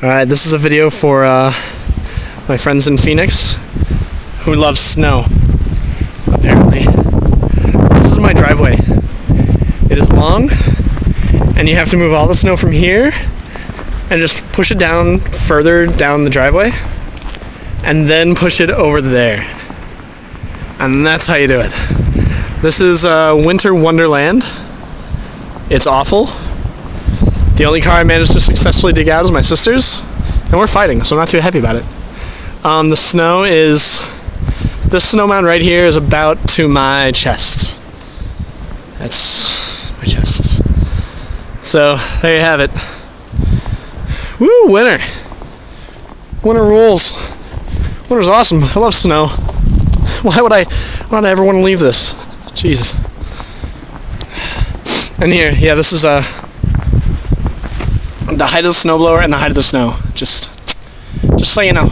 Alright, this is a video for my friends in Phoenix who love snow, apparently. This is my driveway. It is long, and you have to move all the snow from here and just push it down further down the driveway and then push it over there. And that's how you do it. This is winter wonderland. It's awful. The only car I managed to successfully dig out is my sister's, and we're fighting, so I'm not too happy about it. The snow is... This snow mound right here is about to my chest. That's my chest. So, there you have it. Woo, winter! Winter rules. Winter's awesome. I love snow. Why would I ever want to leave this? Jesus. And here, yeah, this is the height of the snowblower and the height of the snow. Just so you know.